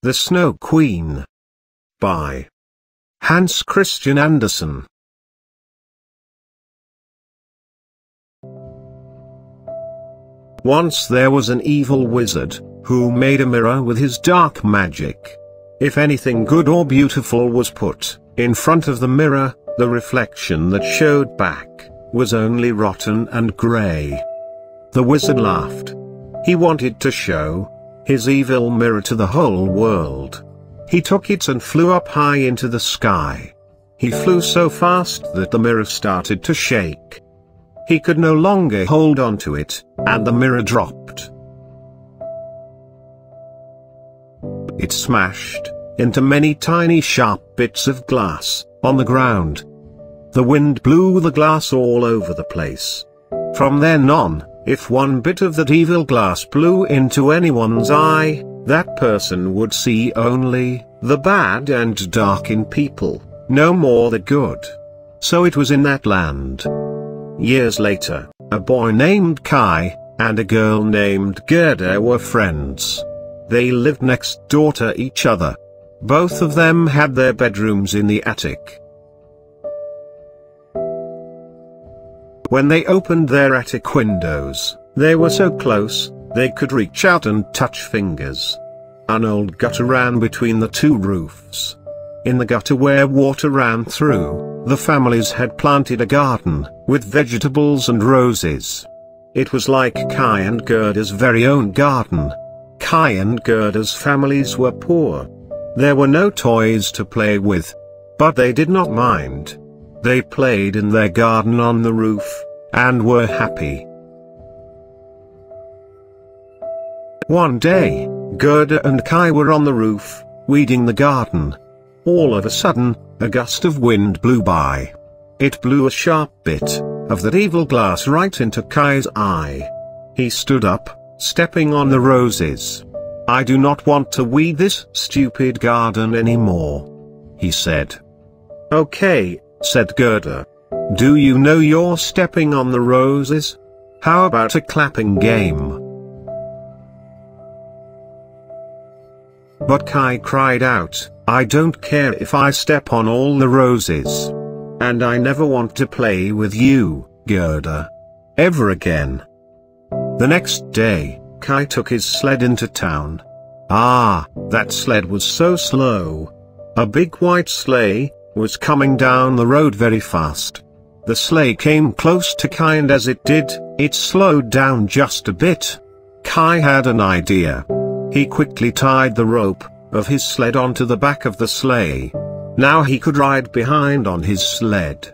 The Snow Queen. By Hans Christian Andersen. Once there was an evil wizard, who made a mirror with his dark magic. If anything good or beautiful was put in front of the mirror, the reflection that showed back was only rotten and grey. The wizard laughed. He wanted to show his evil mirror to the whole world. He took it and flew up high into the sky. He flew so fast that the mirror started to shake. He could no longer hold on to it, and the mirror dropped. It smashed into many tiny sharp bits of glass on the ground. The wind blew the glass all over the place. From then on, if one bit of that evil glass blew into anyone's eye, that person would see only the bad and dark in people, no more the good. So it was in that land. Years later, a boy named Kai and a girl named Gerda were friends. They lived next door to each other. Both of them had their bedrooms in the attic. When they opened their attic windows, they were so close, they could reach out and touch fingers. An old gutter ran between the two roofs. In the gutter where water ran through, the families had planted a garden, with vegetables and roses. It was like Kai and Gerda's very own garden. Kai and Gerda's families were poor. There were no toys to play with. But they did not mind. They played in their garden on the roof, and were happy. One day, Gerda and Kai were on the roof, weeding the garden. All of a sudden, a gust of wind blew by. It blew a sharp bit of that evil glass right into Kai's eye. He stood up, stepping on the roses. "I do not want to weed this stupid garden anymore," he said. "Okay," said Gerda. "Do you know you're stepping on the roses? How about a clapping game?" But Kai cried out, "I don't care if I step on all the roses. And I never want to play with you, Gerda. Ever again." The next day, Kai took his sled into town. That sled was so slow. A big white sleigh was coming down the road very fast. The sleigh came close to Kai, and as it did, it slowed down just a bit. Kai had an idea. He quickly tied the rope of his sled onto the back of the sleigh. Now he could ride behind on his sled.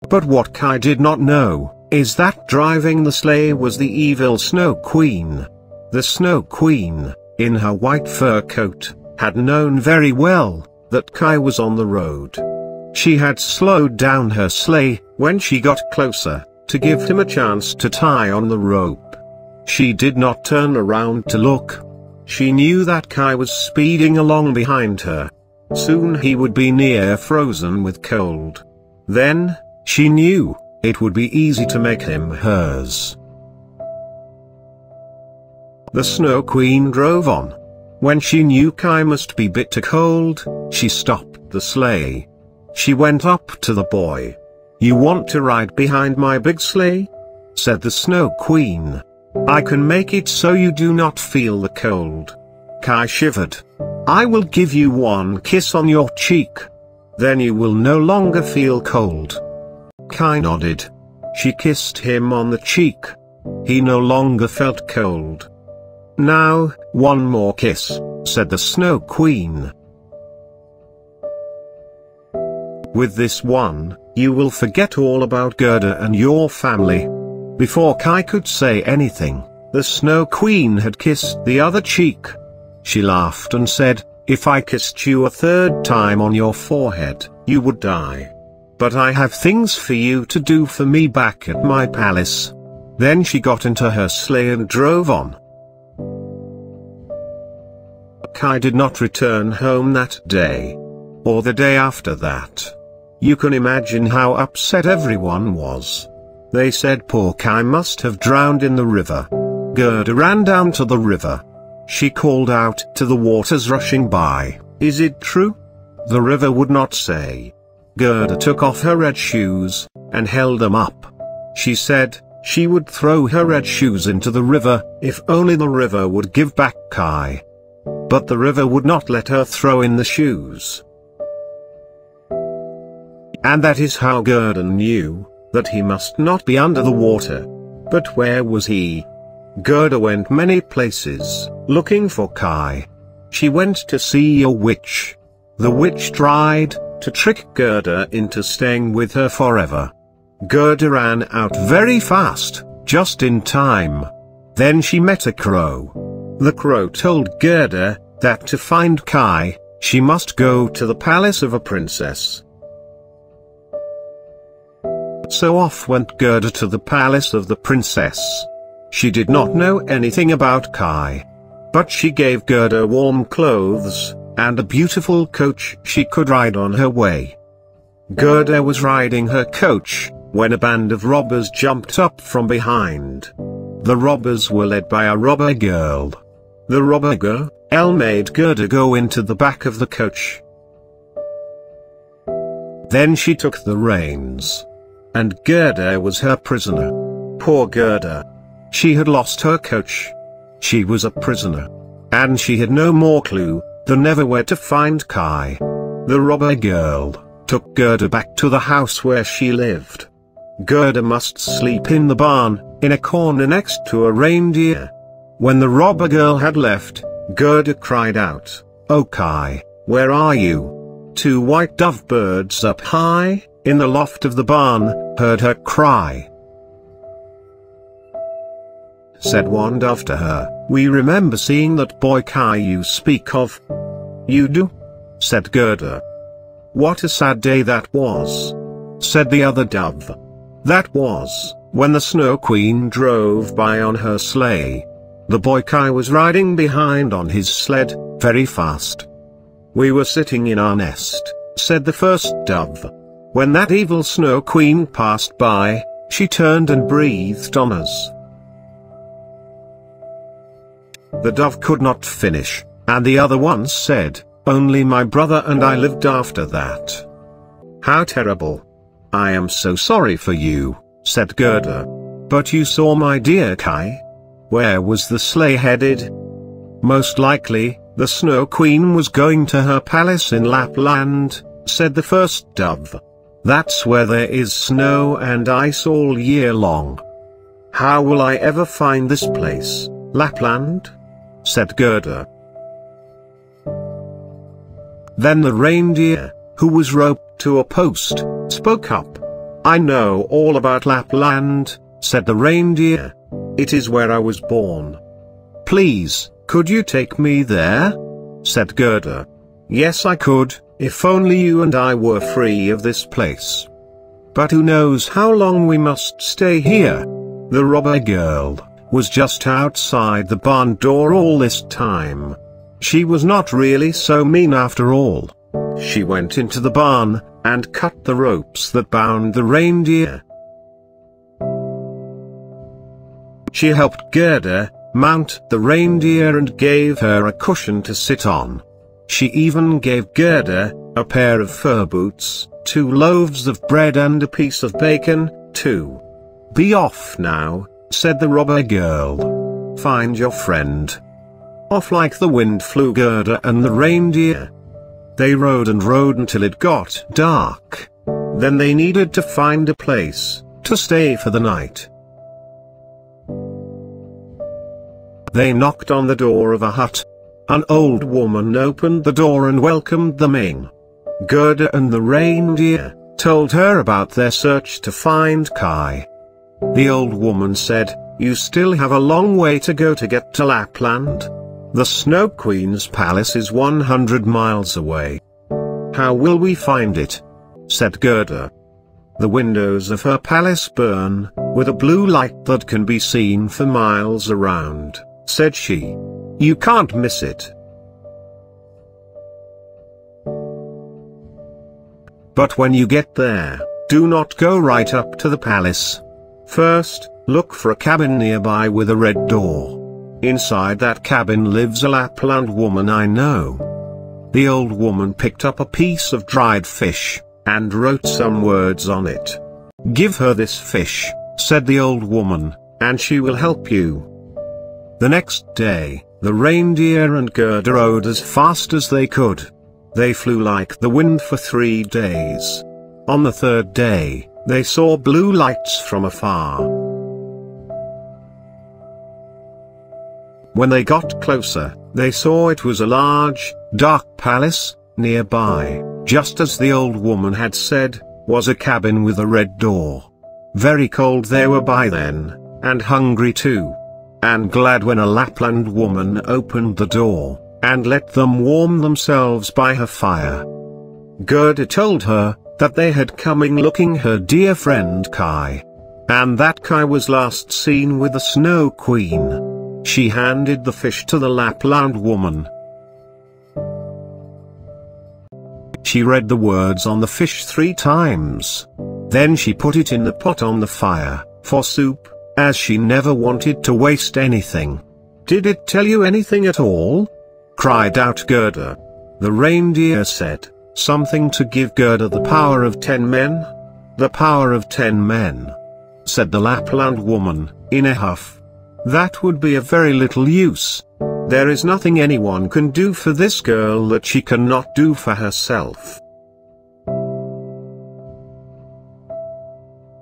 But what Kai did not know is that driving the sleigh was the evil Snow Queen. The Snow Queen, in her white fur coat, had known very well that Kai was on the road. She had slowed down her sleigh when she got closer, to give him a chance to tie on the rope. She did not turn around to look. She knew that Kai was speeding along behind her. Soon he would be near frozen with cold. Then, she knew it would be easy to make him hers. The Snow Queen drove on. When she knew Kai must be bitter cold, she stopped the sleigh. She went up to the boy. "You want to ride behind my big sleigh?" said the Snow Queen. "I can make it so you do not feel the cold." Kai shivered. "I will give you one kiss on your cheek. Then you will no longer feel cold." Kai nodded. She kissed him on the cheek. He no longer felt cold. "Now, one more kiss," said the Snow Queen. "With this one, you will forget all about Gerda and your family." Before Kai could say anything, the Snow Queen had kissed the other cheek. She laughed and said, "If I kissed you a third time on your forehead, you would die. But I have things for you to do for me back at my palace." Then she got into her sleigh and drove on. Kai did not return home that day, or the day after that. You can imagine how upset everyone was. They said poor Kai must have drowned in the river. Gerda ran down to the river. She called out to the waters rushing by, "Is it true?" The river would not say. Gerda took off her red shoes, and held them up. She said she would throw her red shoes into the river, if only the river would give back Kai. But the river would not let her throw in the shoes. And that is how Gerda knew that he must not be under the water. But where was he? Gerda went many places, looking for Kai. She went to see a witch. The witch tried to trick Gerda into staying with her forever. Gerda ran out very fast, just in time. Then she met a crow. The crow told Gerda that to find Kai, she must go to the palace of a princess. So off went Gerda to the palace of the princess. She did not know anything about Kai. But she gave Gerda warm clothes, and a beautiful coach she could ride on her way. Gerda was riding her coach, when a band of robbers jumped up from behind. The robbers were led by a robber girl. The robber girl made Gerda go into the back of the coach. Then she took the reins. And Gerda was her prisoner. Poor Gerda. She had lost her coach. She was a prisoner. And she had no more clue than ever where to find Kai. The robber girl took Gerda back to the house where she lived. Gerda must sleep in the barn, in a corner next to a reindeer. When the robber girl had left, Gerda cried out, "Oh Kai, where are you?" Two white dove birds up high, in the loft of the barn, heard her cry. Said one dove to her, "We remember seeing that boy Kai you speak of." "You do?" said Gerda. "What a sad day that was," said the other dove. "That was when the Snow Queen drove by on her sleigh. The boy Kai was riding behind on his sled, very fast. We were sitting in our nest," said the first dove. "When that evil Snow Queen passed by, she turned and breathed on us." The dove could not finish, and the other one said, "Only my brother and I lived after that." "How terrible. I am so sorry for you," said Gerda. "But you saw my dear Kai? Where was the sleigh headed?" "Most likely, the Snow Queen was going to her palace in Lapland," said the first dove. "That's where there is snow and ice all year long." "How will I ever find this place, Lapland?" said Gerda. Then the reindeer, who was roped to a post, spoke up. "I know all about Lapland," said the reindeer. "It is where I was born. Please, could you take me there?" said Gerda. "Yes, I could, if only you and I were free of this place. But who knows how long we must stay here?" The robber girl was just outside the barn door all this time. She was not really so mean after all. She went into the barn, and cut the ropes that bound the reindeer. She helped Gerda mount the reindeer and gave her a cushion to sit on. She even gave Gerda a pair of fur boots, 2 loaves of bread and a piece of bacon, too. "Be off now," said the robber girl. "Find your friend." Off like the wind flew Gerda and the reindeer. They rode and rode until it got dark. Then they needed to find a place to stay for the night. They knocked on the door of a hut. An old woman opened the door and welcomed them in. Gerda and the reindeer told her about their search to find Kai. The old woman said, "You still have a long way to go to get to Lapland. The Snow Queen's palace is 100 miles away." "How will we find it?" said Gerda. "The windows of her palace burn with a blue light that can be seen for miles around," said she. "You can't miss it." "But when you get there, do not go right up to the palace. First, look for a cabin nearby with a red door. inside that cabin lives a Lapland woman I know." The old woman picked up a piece of dried fish, and wrote some words on it. "Give her this fish," said the old woman, "and she will help you." The next day, the reindeer and Gerda rode as fast as they could. They flew like the wind for 3 days. On the 3rd day, they saw blue lights from afar. When they got closer, they saw it was a large, dark palace. Nearby, just as the old woman had said, was a cabin with a red door. Very cold they were by then, and hungry too. And glad when a Lapland woman opened the door, and let them warm themselves by her fire. Gerda told her, that they had coming looking her dear friend Kai. And that Kai was last seen with the Snow Queen. She handed the fish to the Lapland woman. She read the words on the fish 3 times. Then she put it in the pot on the fire, for soup, as she never wanted to waste anything. "Did it tell you anything at all?" cried out Gerda. The reindeer said, "Something to give Gerda the power of 10 men? "The power of 10 men," said the Lapland woman, in a huff. "That would be of very little use. There is nothing anyone can do for this girl that she cannot do for herself."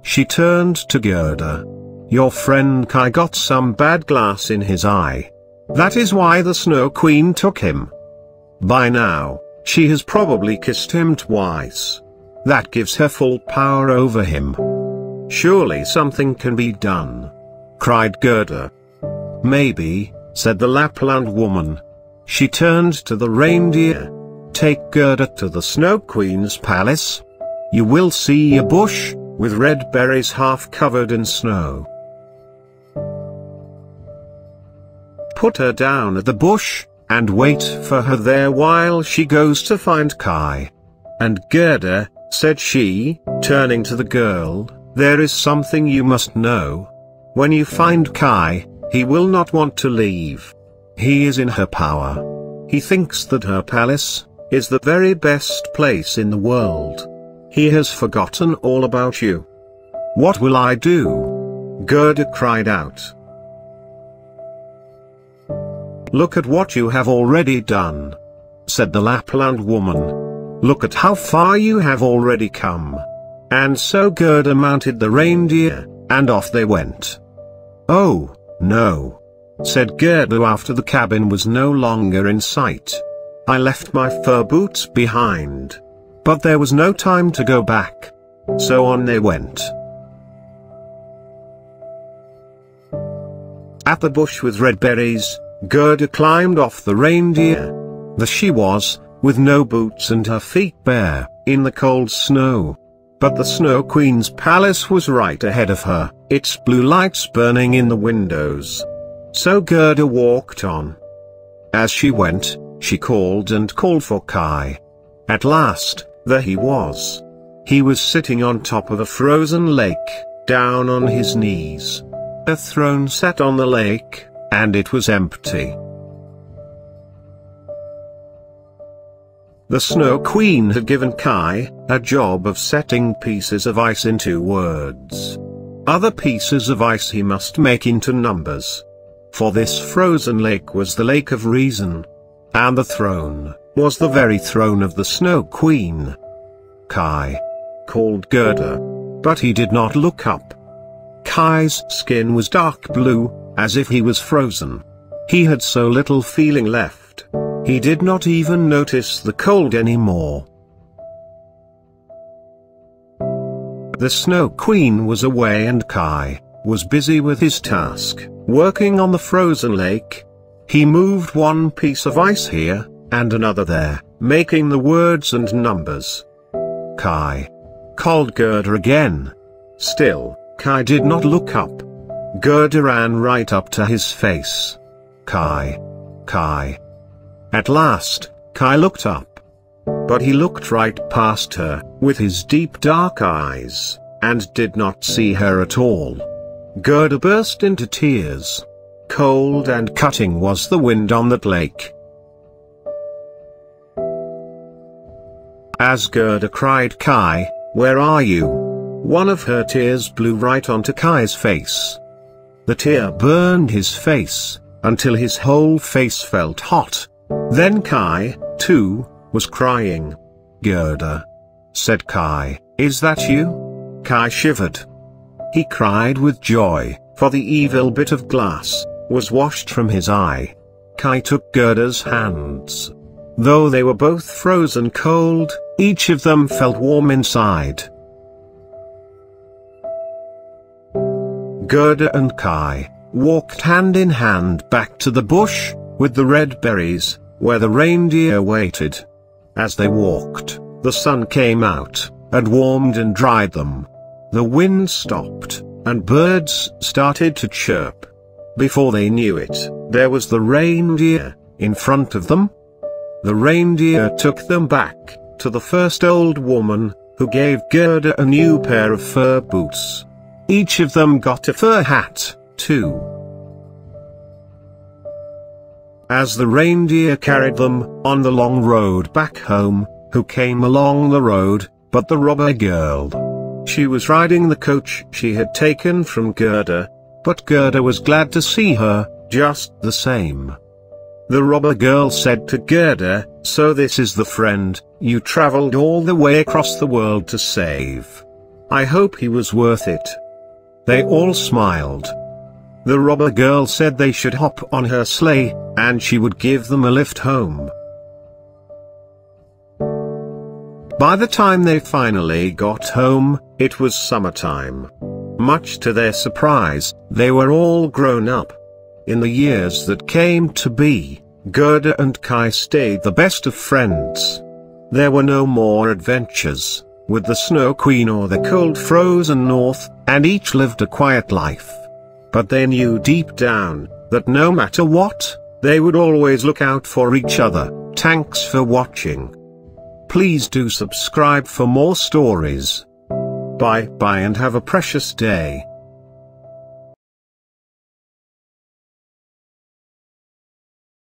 She turned to Gerda. "Your friend Kai got some bad glass in his eye. That is why the Snow Queen took him. By now, she has probably kissed him twice. That gives her full power over him. Surely something can be done," cried Gerda. "Maybe," said the Lapland woman. She turned to the reindeer. "Take Gerda to the Snow Queen's palace. You will see a bush, with red berries half covered in snow. Put her down at the bush, and wait for her there while she goes to find Kai. And Gerda," said she, turning to the girl, "there is something you must know. When you find Kai, he will not want to leave. He is in her power. He thinks that her palace is the very best place in the world. He has forgotten all about you." "What will I do?" Gerda cried out. "Look at what you have already done," said the Lapland woman. "Look at how far you have already come." And so Gerda mounted the reindeer, and off they went. "Oh, no," said Gerda after the cabin was no longer in sight. "I left my fur boots behind." But there was no time to go back. So on they went. At the bush with red berries, Gerda climbed off the reindeer. There she was, with no boots and her feet bare, in the cold snow. But the Snow Queen's palace was right ahead of her, its blue lights burning in the windows. So Gerda walked on. As she went, she called and called for Kai. At last, there he was. He was sitting on top of a frozen lake, down on his knees. A throne sat on the lake, and it was empty. The Snow Queen had given Kai a job of setting pieces of ice into words. Other pieces of ice he must make into numbers. For this frozen lake was the Lake of Reason. And the throne was the very throne of the Snow Queen. "Kai!" called Gerda. But he did not look up. Kai's skin was dark blue, as if he was frozen. He had so little feeling left. He did not even notice the cold anymore. The Snow Queen was away and Kai was busy with his task, working on the frozen lake. He moved one piece of ice here, and another there, making the words and numbers. "Kai!" called Gerda again. Still, Kai did not look up. Gerda ran right up to his face. "Kai! Kai!" At last, Kai looked up. But he looked right past her, with his deep dark eyes, and did not see her at all. Gerda burst into tears. cold and cutting was the wind on that lake. As Gerda cried, "Kai, where are you?" one of her tears blew right onto Kai's face. The tear burned his face, until his whole face felt hot. Then Kai, too, was crying. "Gerda," said Kai, "is that you?" Kai shivered. He cried with joy, for the evil bit of glass was washed from his eye. Kai took Gerda's hands. Though they were both frozen cold, each of them felt warm inside. Gerda and Kai walked hand in hand back to the bush with the red berries, where the reindeer waited. As they walked, the sun came out and warmed and dried them. The wind stopped, and birds started to chirp. Before they knew it, there was the reindeer in front of them. The reindeer took them back to the first old woman, who gave Gerda a new pair of fur boots. Each of them got a fur hat, too. As the reindeer carried them on the long road back home, who came along the road but the robber girl? She was riding the coach she had taken from Gerda, but Gerda was glad to see her, just the same. The robber girl said to Gerda, "So this is the friend you traveled all the way across the world to save. I hope he was worth it." They all smiled. The robber girl said they should hop on her sleigh, and she would give them a lift home. By the time they finally got home, it was summertime. Much to their surprise, they were all grown up. In the years that came to be, Gerda and Kai stayed the best of friends. There were no more adventures with the Snow Queen or the cold frozen north, and each lived a quiet life. But they knew deep down that no matter what, they would always look out for each other. Thanks for watching. Please do subscribe for more stories. Bye bye and have a precious day.